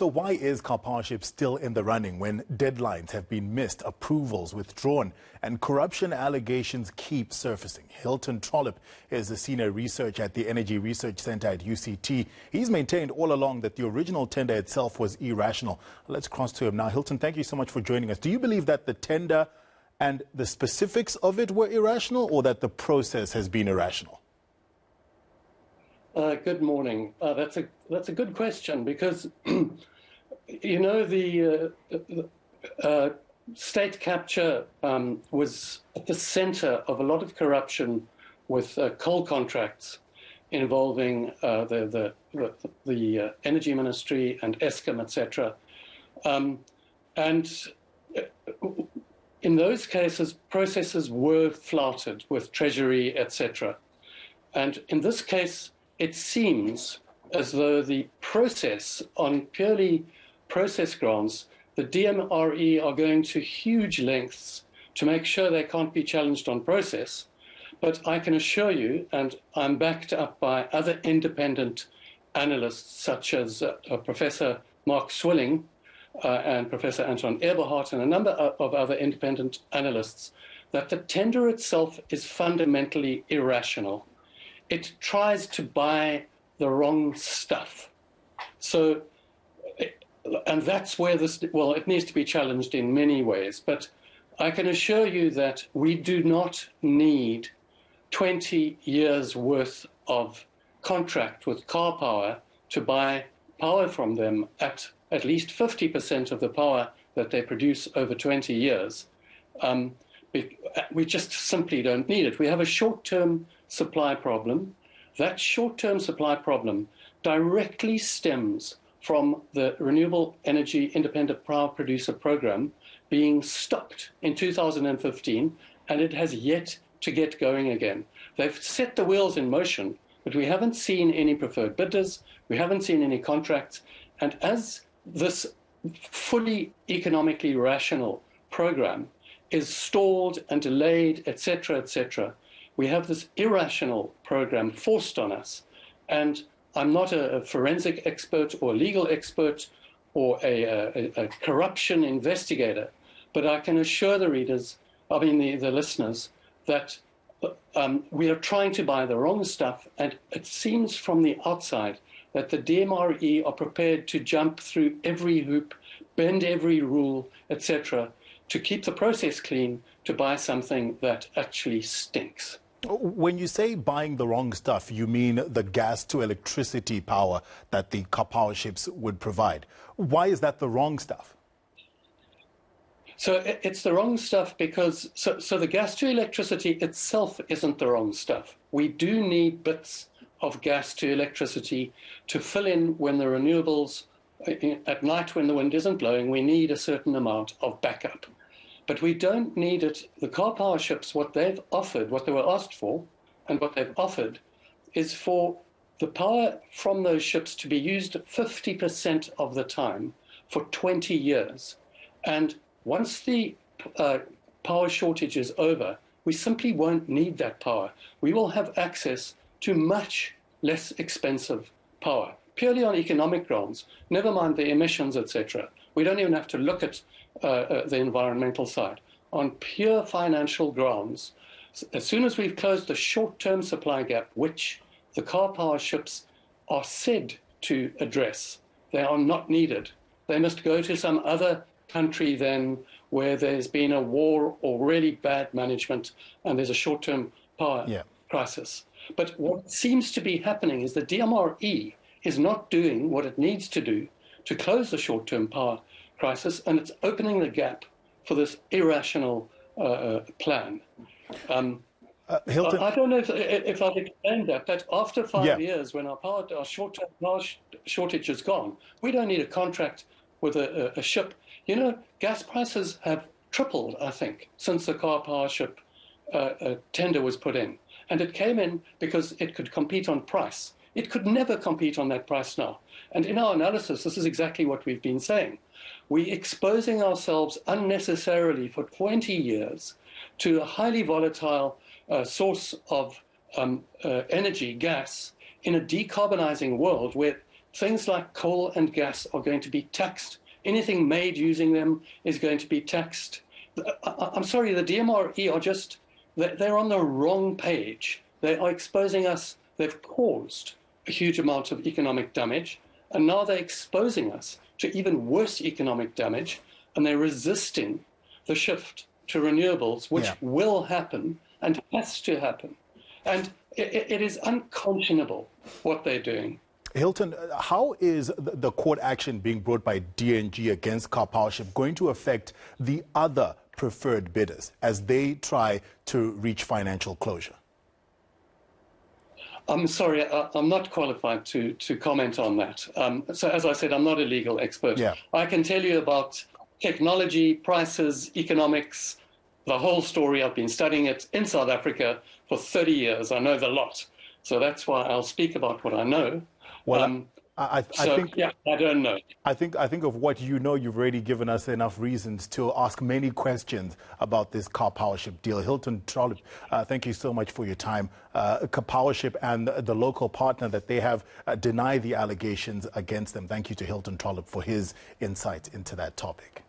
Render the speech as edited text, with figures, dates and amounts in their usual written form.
So why is Karpowership still in the running when deadlines have been missed, approvals withdrawn, and corruption allegations keep surfacing? Hilton Trollip is a senior researcher at the Energy Research Center at UCT. He's maintained all along that the original tender itself was irrational. Let's cross to him now. Hilton, thank you so much for joining us. Do you believe that the tender and the specifics of it were irrational, or that the process has been irrational? Good morning. That's a good question, because you know, the state capture was at the center of a lot of corruption with coal contracts involving the Energy Ministry and Eskom, etc. And in those cases, processes were flouted with Treasury, etc. And in this case, it seems as though the process, on purely process grounds, the DMRE are going to huge lengths to make sure they can't be challenged on process. But I can assure you, and I'm backed up by other independent analysts such as Professor Mark Swilling and Professor Anton Eberhardt and a number of other independent analysts, that the tender itself is fundamentally irrational. It tries to buy the wrong stuff. So, and that's where this, well, it needs to be challenged in many ways, but I can assure you that we do not need 20 years worth of contract with Karpower to buy power from them at least 50% of the power that they produce over 20 years. We just simply don't need it. We have a short-term supply problem. That short-term supply problem directly stems from the Renewable Energy Independent Power Producer Program being stopped in 2015, and it has yet to get going again. They've set the wheels in motion, but we haven't seen any preferred bidders, we haven't seen any contracts, and as this fully economically rational program is stalled and delayed, etc., etc., we have this irrational program forced on us. And I'm not a forensic expert or legal expert or a corruption investigator, but I can assure the readers, the listeners, that we are trying to buy the wrong stuff. And it seems from the outside that the DMRE are prepared to jump through every hoop, bend every rule, etc., to keep the process clean, to buy something that actually stinks. When you say buying the wrong stuff, you mean the gas to electricity power that the Karpowerships would provide. Why is that the wrong stuff? So it's the wrong stuff because, so the gas to electricity itself isn't the wrong stuff. We do need bits of gas to electricity to fill in when the renewables, at night when the wind isn't blowing, we need a certain amount of backup. But we don't need it. The Karpowerships, what they've offered, what they were asked for, and what they've offered is for the power from those ships to be used 50% of the time for 20 years. And once the power shortage is over, we simply won't need that power. We will have access to much less expensive power, purely on economic grounds, never mind the emissions, etc. We don't even have to look at the environmental side. On pure financial grounds, as soon as we've closed the short-term supply gap, which the Karpowerships are said to address, they are not needed. They must go to some other country then where there's been a war or really bad management and there's a short-term power crisis. But what seems to be happening is the DMRE is not doing what it needs to do to close the short-term power crisis, and it's opening the gap for this irrational plan. Hilton, I don't know if I've explained that after 5 years, when our short-term power shortage is gone, we don't need a contract with a ship. You know, gas prices have tripled, I think, since the Karpowership tender was put in. And it came in because it could compete on price. It could never compete on that price now. And in our analysis, this is exactly what we've been saying. We're exposing ourselves unnecessarily for 20 years to a highly volatile source of energy, gas, in a decarbonizing world where things like coal and gas are going to be taxed. Anything made using them is going to be taxed. I'm sorry, the DMRE are just, they're on the wrong page. They are exposing us. They've caused a huge amount of economic damage, and now they're exposing us to even worse economic damage, and they're resisting the shift to renewables, which will happen and has to happen. And it is unconscionable what they're doing. Hilton, how is the court action being brought by DNG against Karpowership going to affect the other preferred bidders as they try to reach financial closure? I'm sorry, I'm not qualified to comment on that. So as I said, I'm not a legal expert. Yeah. I can tell you about technology, prices, economics, the whole story. I've been studying it in South Africa for 30 years. I know the lot. So that's why I'll speak about what I know. Well, I think I don't know. I think of what you know, you've already given us enough reasons to ask many questions about this Karpowership deal. Hilton Trollip, thank you so much for your time. Karpowership and the local partner that they have denied the allegations against them. Thank you to Hilton Trollip for his insight into that topic.